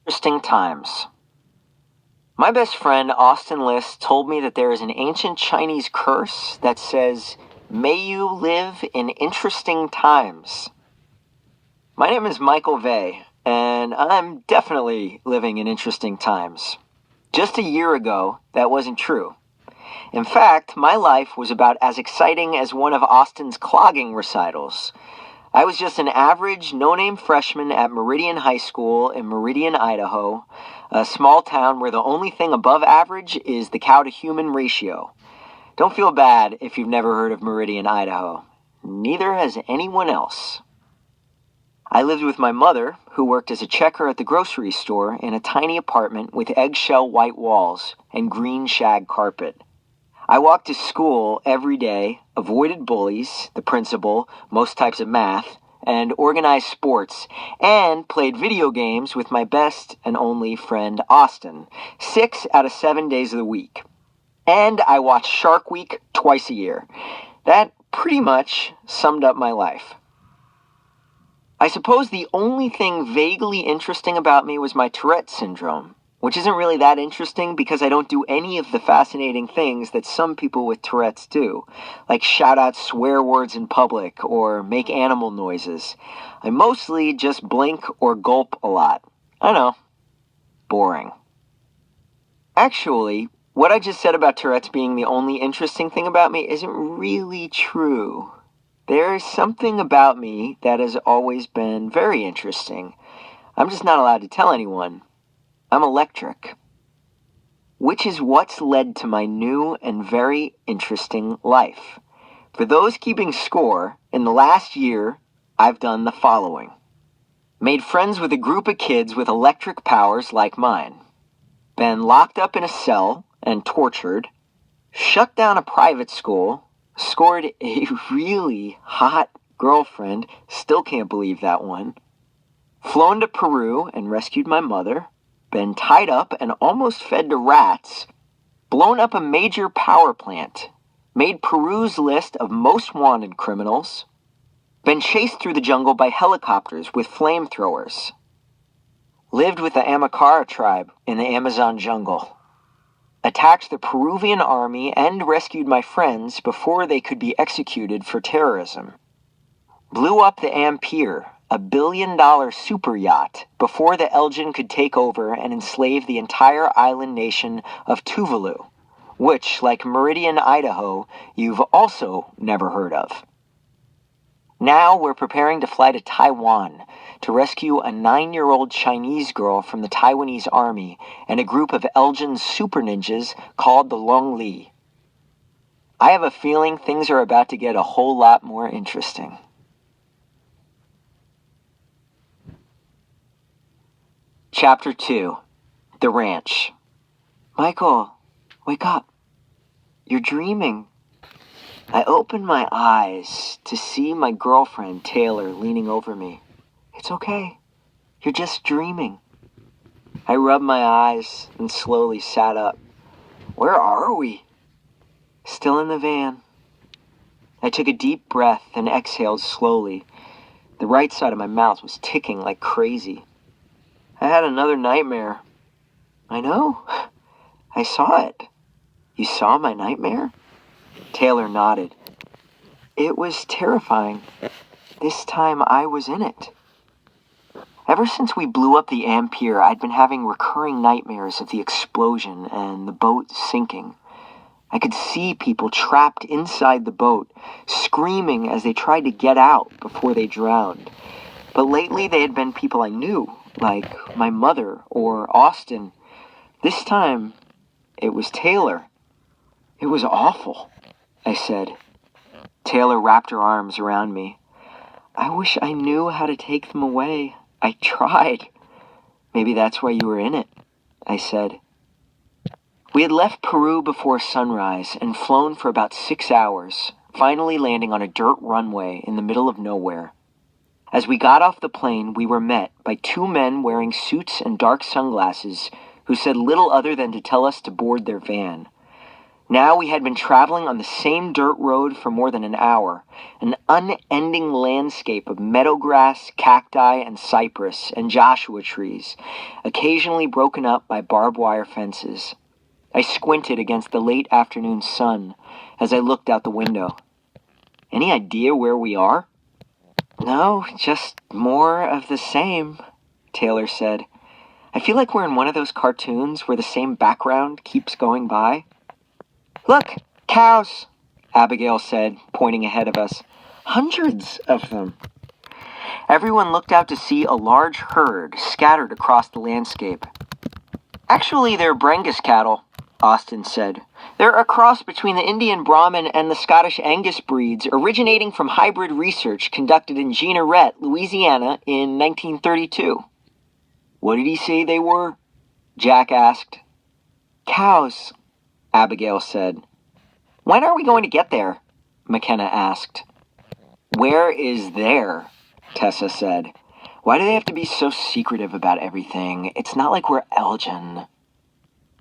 Interesting times. My best friend Austin List told me that there is an ancient Chinese curse that says, "May you live in interesting times." My name is Michael Vey, and I'm definitely living in interesting times. Just a year ago, that wasn't true. In fact, my life was about as exciting as one of Austin's clogging recitals. I was just an average, no-name freshman at Meridian High School in Meridian, Idaho, a small town where the only thing above average is the cow-to-human ratio. Don't feel bad if you've never heard of Meridian, Idaho. Neither has anyone else. I lived with my mother, who worked as a checker at the grocery store in a tiny apartment with eggshell white walls and green shag carpet. I walked to school every day, avoided bullies, the principal, most types of math, and organized sports, and played video games with my best and only friend Austin, 6 out of 7 days of the week. And I watched Shark Week twice a year. That pretty much summed up my life. I suppose the only thing vaguely interesting about me was my Tourette syndrome, which isn't really that interesting because I don't do any of the fascinating things that some people with Tourette's do, like shout out swear words in public or make animal noises. I mostly just blink or gulp a lot. I know. Boring. Actually, what I just said about Tourette's being the only interesting thing about me isn't really true. There is something about me that has always been very interesting. I'm just not allowed to tell anyone. I'm electric. Which is what's led to my new and very interesting life. For those keeping score, in the last year, I've done the following. Made friends with a group of kids with electric powers like mine. Been locked up in a cell and tortured. Shut down a private school. Scored a really hot girlfriend. Still can't believe that one. Flown to Peru and rescued my mother. Been tied up and almost fed to rats, blown up a major power plant, made Peru's list of most wanted criminals, been chased through the jungle by helicopters with flamethrowers, lived with the Amakara tribe in the Amazon jungle, attacked the Peruvian army and rescued my friends before they could be executed for terrorism, blew up the Ampere, a $1 billion super yacht, before the Elgin could take over and enslave the entire island nation of Tuvalu, which, like Meridian, Idaho, you've also never heard of. Now we're preparing to fly to Taiwan to rescue a 9-year-old Chinese girl from the Taiwanese army and a group of Elgin super ninjas called the Long Li. I have a feeling things are about to get a whole lot more interesting. Chapter 2. The Ranch. Michael, wake up. You're dreaming. I open my eyes to see my girlfriend, Taylor, leaning over me. It's okay. You're just dreaming. I rubbed my eyes and slowly sat up. Where are we? Still in the van. I took a deep breath and exhaled slowly. The right side of my mouth was ticking like crazy. I had another nightmare. I know. I saw it. You saw my nightmare? Taylor nodded. It was terrifying. This time I was in it. Ever since we blew up the Ampere, I'd been having recurring nightmares of the explosion and the boat sinking. I could see people trapped inside the boat, screaming as they tried to get out before they drowned. But lately they had been people I knew, like my mother or Austin. This time, it was Taylor. It was awful, I said. Taylor wrapped her arms around me. I wish I knew how to take them away. I tried. Maybe that's why you were in it, I said. We had left Peru before sunrise and flown for about 6 hours, finally landing on a dirt runway in the middle of nowhere. As we got off the plane, we were met by 2 men wearing suits and dark sunglasses who said little other than to tell us to board their van. Now we had been traveling on the same dirt road for more than an hour, an unending landscape of meadow grass, cacti, and cypress, and Joshua trees, occasionally broken up by barbed wire fences. I squinted against the late afternoon sun as I looked out the window. Any idea where we are? No, just more of the same, Taylor said. I feel like we're in one of those cartoons where the same background keeps going by. Look, cows, Abigail said, pointing ahead of us. Hundreds of them. Everyone looked out to see a large herd scattered across the landscape. Actually, they're Brangus cattle, Austin said. They're a cross between the Indian Brahmin and the Scottish Angus breeds, originating from hybrid research conducted in Jeanerette, Louisiana in 1932. What did he say they were? Jack asked. Cows, Abigail said. When are we going to get there? McKenna asked. Where is there? Tessa said. Why do they have to be so secretive about everything? It's not like we're Elgin.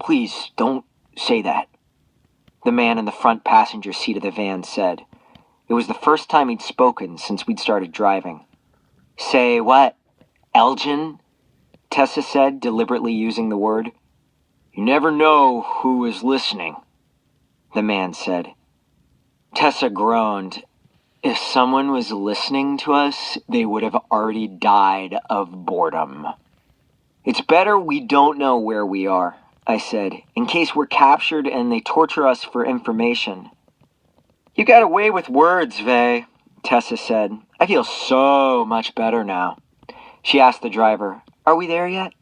Please, don't say that, the man in the front passenger seat of the van said. It was the first time he'd spoken since we'd started driving. Say what? Elgin? Tessa said, deliberately using the word. You never know who is listening, the man said. Tessa groaned. If someone was listening to us, they would have already died of boredom. It's better we don't know where we are, I said, in case we're captured and they torture us for information. You got away with words, Vay, Tessa said. I feel so much better now. She asked the driver, Are we there yet?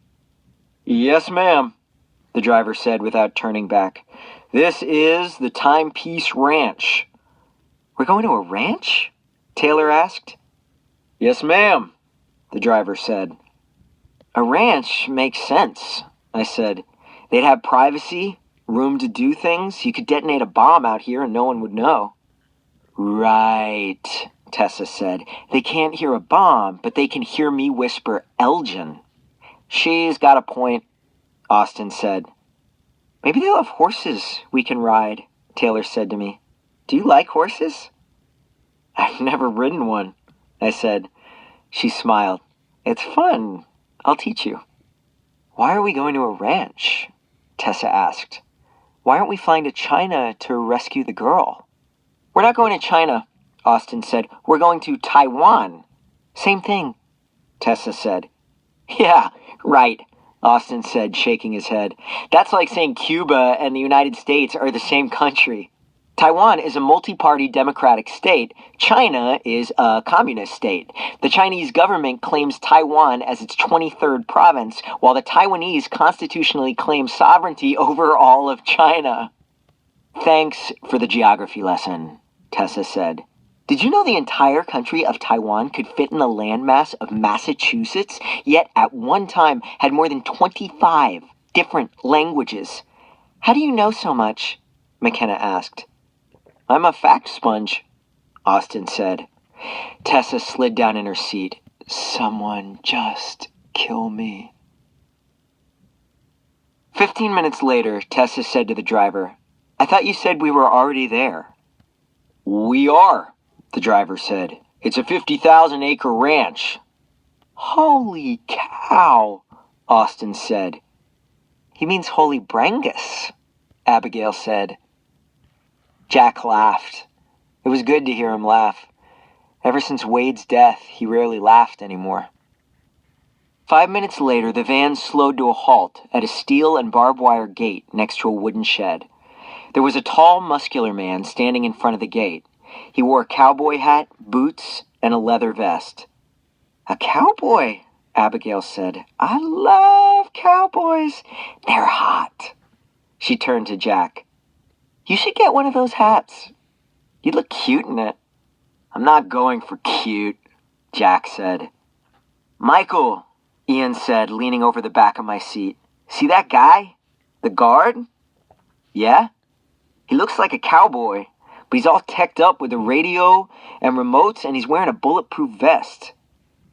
Yes, ma'am, the driver said without turning back. This is the Timepiece Ranch. We're going to a ranch? Taylor asked. Yes, ma'am, the driver said. A ranch makes sense, I said. They'd have privacy, room to do things. You could detonate a bomb out here and no one would know. Right, Tessa said. They can't hear a bomb, but they can hear me whisper Elgin. She's got a point, Austin said. Maybe they'll have horses we can ride, Taylor said to me. Do you like horses? I've never ridden one, I said. She smiled. It's fun. I'll teach you. Why are we going to a ranch? Tessa asked. Why aren't we flying to China to rescue the girl? We're not going to China, Austin said. We're going to Taiwan. Same thing, Tessa said. Yeah, right, Austin said, shaking his head. That's like saying Cuba and the United States are the same country. Taiwan is a multi-party democratic state. China is a communist state. The Chinese government claims Taiwan as its 23rd province, while the Taiwanese constitutionally claim sovereignty over all of China. Thanks for the geography lesson, Tessa said. Did you know the entire country of Taiwan could fit in the landmass of Massachusetts, yet at one time had more than 25 different languages? How do you know so much? McKenna asked. I'm a fact sponge, Austin said. Tessa slid down in her seat. Someone just kill me. 15 minutes later, Tessa said to the driver, I thought you said we were already there. We are, the driver said. It's a 50,000-acre ranch. Holy cow, Austin said. He means Holy Brangus, Abigail said. Jack laughed. It was good to hear him laugh. Ever since Wade's death, he rarely laughed anymore. 5 minutes later, the van slowed to a halt at a steel and barbed wire gate next to a wooden shed. There was a tall, muscular man standing in front of the gate. He wore a cowboy hat, boots, and a leather vest. A cowboy, Abigail said. I love cowboys. They're hot. She turned to Jack. You should get one of those hats. You'd look cute in it. I'm not going for cute, Jack said. Michael, Ian said, leaning over the back of my seat. See that guy? The guard? Yeah? He looks like a cowboy, but he's all teched up with a radio and remotes, and he's wearing a bulletproof vest.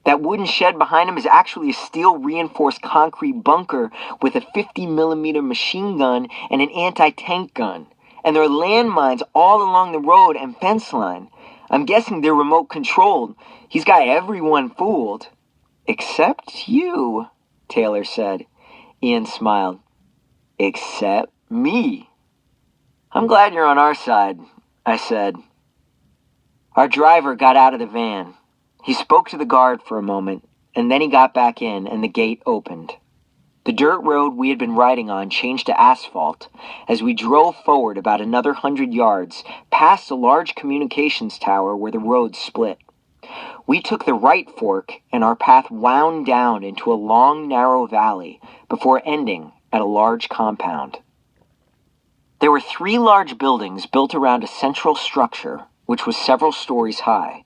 That wooden shed behind him is actually a steel-reinforced concrete bunker with a 50mm machine gun and an anti-tank gun. and there are landmines all along the road and fence line. I'm guessing they're remote controlled. He's got everyone fooled. Except you, Taylor said. Ian smiled. Except me. I'm glad you're on our side, I said. Our driver got out of the van. He spoke to the guard for a moment, and then he got back in and the gate opened. The dirt road we had been riding on changed to asphalt as we drove forward about another 100 yards past a large communications tower where the roads split. We took the right fork and our path wound down into a long, narrow valley before ending at a large compound. There were 3 large buildings built around a central structure, which was several stories high.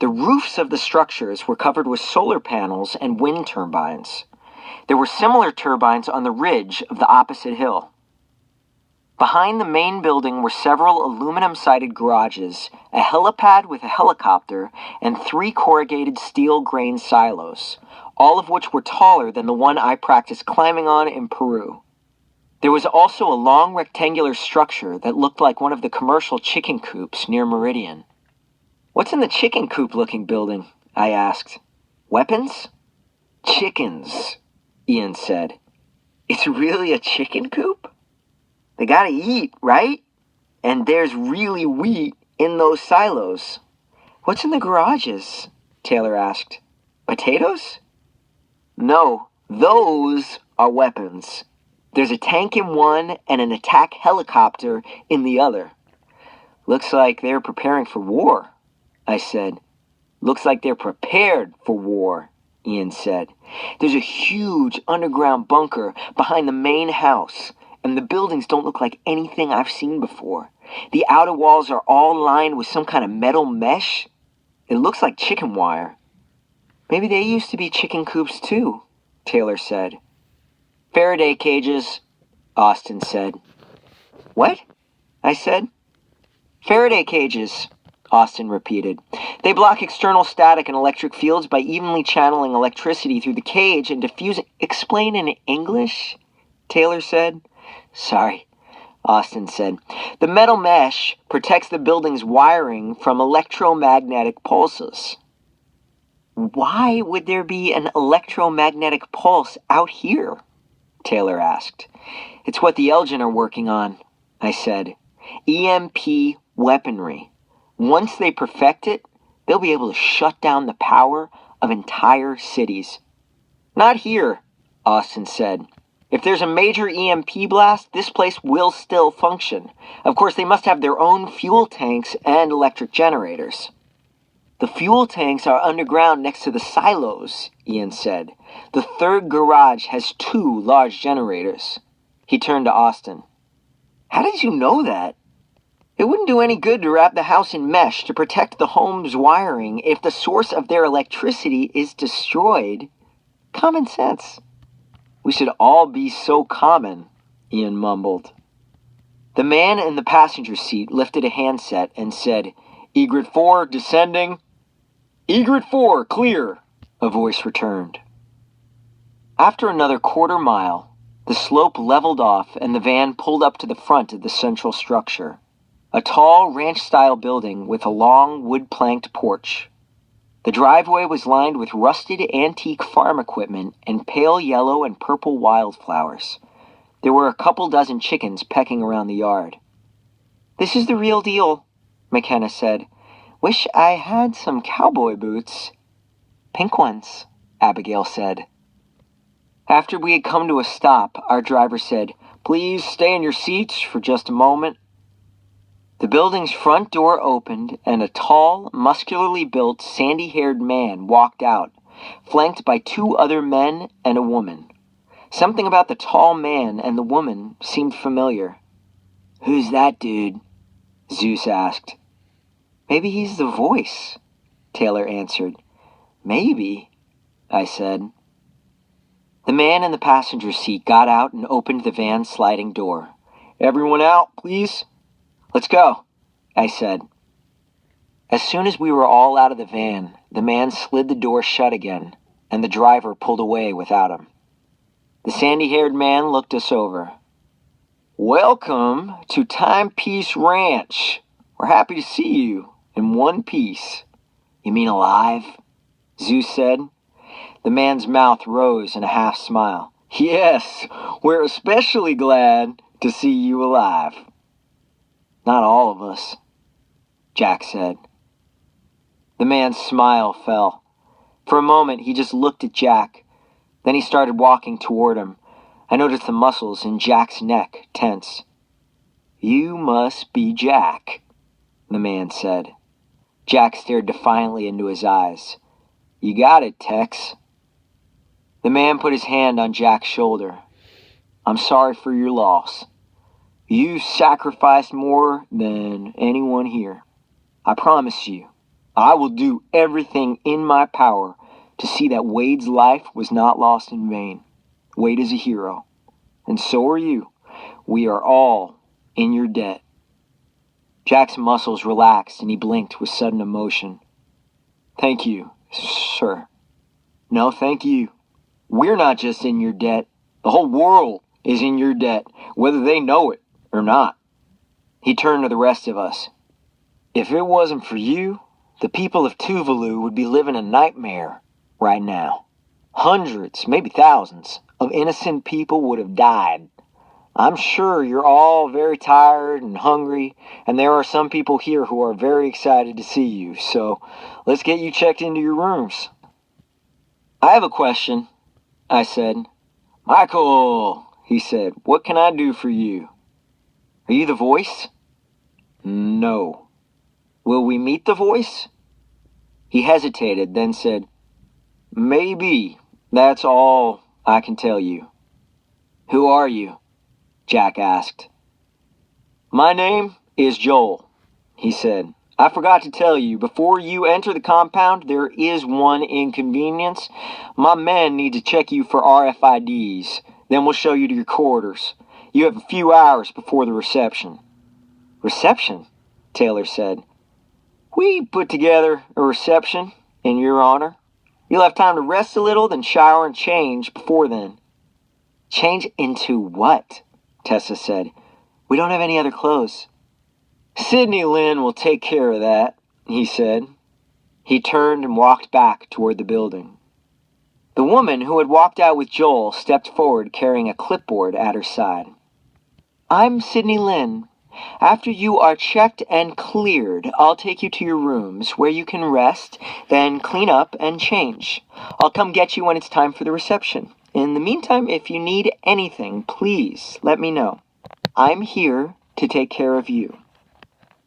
The roofs of the structures were covered with solar panels and wind turbines. There were similar turbines on the ridge of the opposite hill. Behind the main building were several aluminum-sided garages, a helipad with a helicopter, and 3 corrugated steel grain silos, all of which were taller than the one I practiced climbing on in Peru. There was also a long rectangular structure that looked like one of the commercial chicken coops near Meridian. What's in the chicken coop-looking building? I asked. Weapons? Chickens, Ian said. It's really a chicken coop? They gotta eat, right? And there's really wheat in those silos. What's in the garages? Taylor asked. Potatoes? No, those are weapons. There's a tank in one and an attack helicopter in the other. Looks like they're preparing for war, I said. Looks like they're prepared for war, Ian said. There's a huge underground bunker behind the main house, and the buildings don't look like anything I've seen before. The outer walls are all lined with some kind of metal mesh. It looks like chicken wire. Maybe they used to be chicken coops too, Taylor said. Faraday cages, Austin said. What? I said. Faraday cages, Austin repeated. They block external static and electric fields by evenly channeling electricity through the cage and diffusing... Explain in English? Taylor said. Sorry, Austin said. The metal mesh protects the building's wiring from electromagnetic pulses. Why would there be an electromagnetic pulse out here? Taylor asked. It's what the Elgin are working on, I said. EMP weaponry. Once they perfect it, they'll be able to shut down the power of entire cities. Not here, Austin said. If there's a major EMP blast, this place will still function. Of course, they must have their own fuel tanks and electric generators. The fuel tanks are underground next to the silos, Ian said. The third garage has 2 large generators. He turned to Austin. How did you know that? It wouldn't do any good to wrap the house in mesh to protect the home's wiring if the source of their electricity is destroyed. Common sense. We should all be so common, Ian mumbled. The man in the passenger seat lifted a handset and said, Egret 4, descending. Egret 4, clear, a voice returned. After another quarter mile, the slope leveled off and the van pulled up to the front of the central structure, a tall ranch-style building with a long wood-planked porch. The driveway was lined with rusted antique farm equipment and pale yellow and purple wildflowers. There were a couple dozen chickens pecking around the yard. This is the real deal, McKenna said. Wish I had some cowboy boots. Pink ones, Abigail said. After we had come to a stop, our driver said, Please stay in your seats for just a moment. The building's front door opened, and a tall, muscularly built, sandy-haired man walked out, flanked by 2 other men and a woman. Something about the tall man and the woman seemed familiar. Who's that dude? Zeus asked. Maybe he's the voice, Taylor answered. Maybe, I said. The man in the passenger seat got out and opened the van's sliding door. Everyone out, please. Let's go, I said. As soon as we were all out of the van, the man slid the door shut again, and the driver pulled away without him. The sandy-haired man looked us over. Welcome to Timepiece Ranch. We're happy to see you in one piece. You mean alive? Zeus said. The man's mouth rose in a half smile. Yes, we're especially glad to see you alive. Not all of us, Jack said. The man's smile fell. For a moment, he just looked at Jack. Then he started walking toward him. I noticed the muscles in Jack's neck tense. You must be Jack, the man said. Jack stared defiantly into his eyes. You got it, Tex. The man put his hand on Jack's shoulder. I'm sorry for your loss. You sacrificed more than anyone here. I promise you, I will do everything in my power to see that Wade's life was not lost in vain. Wade is a hero, and so are you. We are all in your debt. Jack's muscles relaxed and he blinked with sudden emotion. Thank you, sir. No, thank you. We're not just in your debt. The whole world is in your debt, whether they know it or not. He turned to the rest of us. If it wasn't for you, the people of Tuvalu would be living a nightmare right now. Hundreds, maybe thousands, of innocent people would have died. I'm sure you're all very tired and hungry, and there are some people here who are very excited to see you, so let's get you checked into your rooms. I have a question, I said. Michael, he said, what can I do for you? Are you the voice? No. Will we meet the voice? He hesitated, then said, Maybe. That's all I can tell you. Who are you? Jack asked. My name is Joel, he said. I forgot to tell you, before you enter the compound, there is one inconvenience. My men need to check you for RFIDs. Then we'll show you to your quarters. You have a few hours before the reception. Reception? Taylor said. We put together a reception in your honor. You'll have time to rest a little, then shower and change before then. Change into what? Tessa said. We don't have any other clothes. Sidney Lynn will take care of that, he said. He turned and walked back toward the building. The woman who had walked out with Joel stepped forward carrying a clipboard at her side. I'm Sidney Lynn. After you are checked and cleared, I'll take you to your rooms where you can rest, then clean up and change. I'll come get you when it's time for the reception. In the meantime, if you need anything, please let me know. I'm here to take care of you.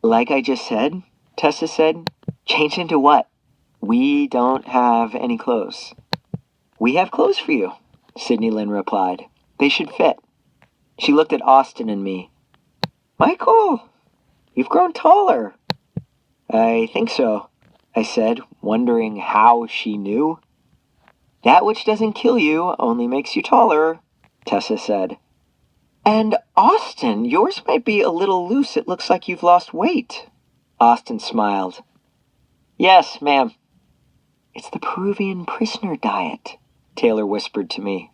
Like I just said, Tessa said, change into what? We don't have any clothes. We have clothes for you, Sidney Lynn replied. They should fit. She looked at Austin and me. Michael, you've grown taller. I think so, I said, wondering how she knew. That which doesn't kill you only makes you taller, Tessa said. And Austin, yours might be a little loose. It looks like you've lost weight. Austin smiled. Yes, ma'am. It's the Peruvian prisoner diet, Taylor whispered to me.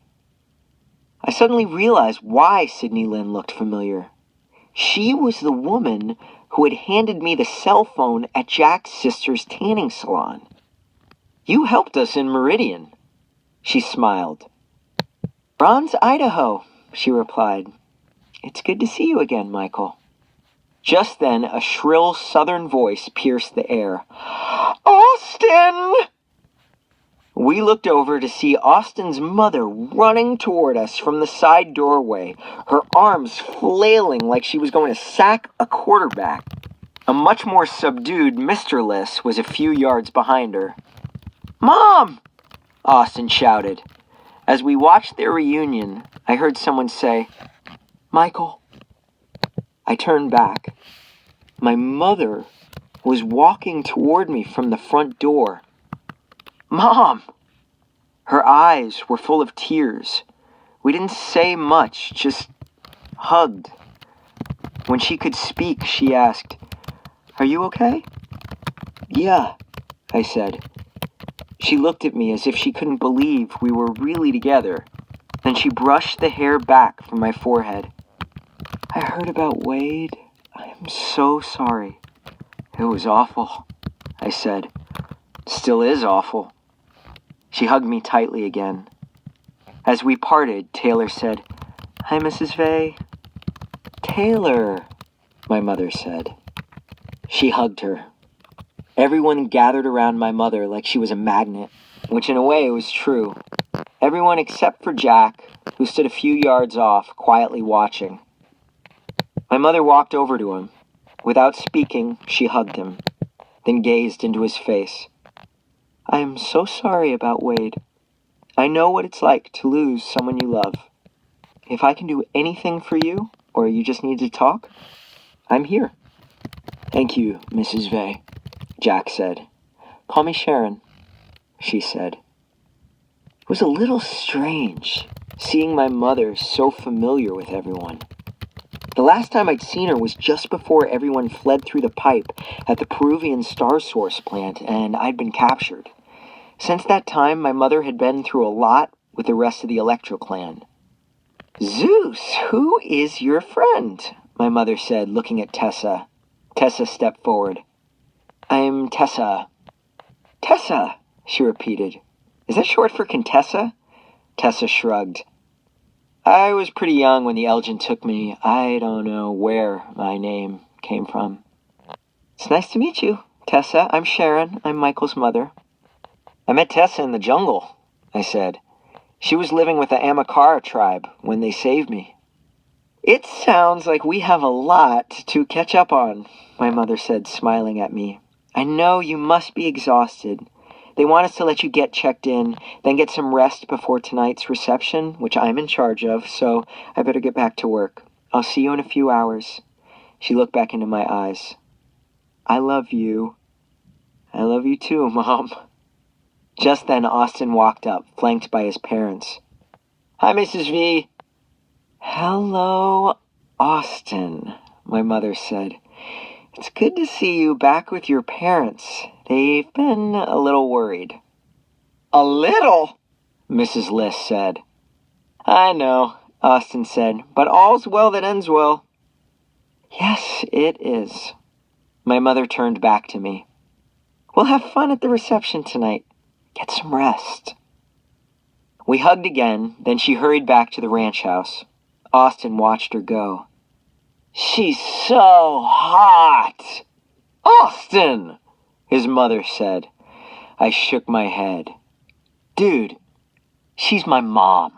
I suddenly realized why Sidney Lynn looked familiar. She was the woman who had handed me the cell phone at Jack's sister's tanning salon. You helped us in Meridian. She smiled. Bronze, Idaho, she replied. It's good to see you again, Michael. Just then, a shrill southern voice pierced the air. Austin! We looked over to see Austin's mother running toward us from the side doorway, her arms flailing like she was going to sack a quarterback. A much more subdued Mr. Liss was a few yards behind her. Mom! Austin shouted. As we watched their reunion, I heard someone say, Michael. I turned back. My mother was walking toward me from the front door. Mom! Her eyes were full of tears. We didn't say much, just hugged. When she could speak, she asked, Are you okay? Yeah, I said. She looked at me as if she couldn't believe we were really together. Then she brushed the hair back from my forehead. I heard about Wade. I am so sorry. It was awful, I said. Still is awful. She hugged me tightly again. As we parted, Taylor said, "Hi, Mrs. Vey." "Taylor," my mother said. She hugged her. Everyone gathered around my mother like she was a magnet, which in a way was true. Everyone except for Jack, who stood a few yards off, quietly watching. My mother walked over to him. Without speaking, she hugged him, then gazed into his face. "I am so sorry about Wade. I know what it's like to lose someone you love. If I can do anything for you, or you just need to talk, I'm here." "Thank you, Mrs. Vey," Jack said. "Call me Sharon," she said. It was a little strange, seeing my mother so familiar with everyone. The last time I'd seen her was just before everyone fled through the pipe at the Peruvian Star Source plant, and I'd been captured. Since that time, my mother had been through a lot with the rest of the Electro clan. "Zeus, who is your friend?" my mother said, looking at Tessa. Tessa stepped forward. "I'm Tessa." "Tessa," she repeated. "Is that short for Contessa?" Tessa shrugged. "I was pretty young when the Elgin took me. I don't know where my name came from." "It's nice to meet you, Tessa. I'm Sharon. I'm Michael's mother." "I met Tessa in the jungle," I said. "She was living with the Amakara tribe when they saved me." "It sounds like we have a lot to catch up on," my mother said, smiling at me. "I know you must be exhausted. They want us to let you get checked in, then get some rest before tonight's reception, which I'm in charge of, so I better get back to work. I'll see you in a few hours." She looked back into my eyes. "I love you." "I love you too, Mom." Just then, Austin walked up, flanked by his parents. "Hi, Mrs. V." "Hello, Austin," my mother said. "It's good to see you back with your parents. They've been a little worried." "A little?" Mrs. Liss said. "I know," Austin said, "but all's well that ends well." "Yes, it is." My mother turned back to me. "We'll have fun at the reception tonight. Get some rest." We hugged again, then she hurried back to the ranch house. Austin watched her go. "She's so hot." "Austin!" his mother said. I shook my head. "Dude, she's my mom."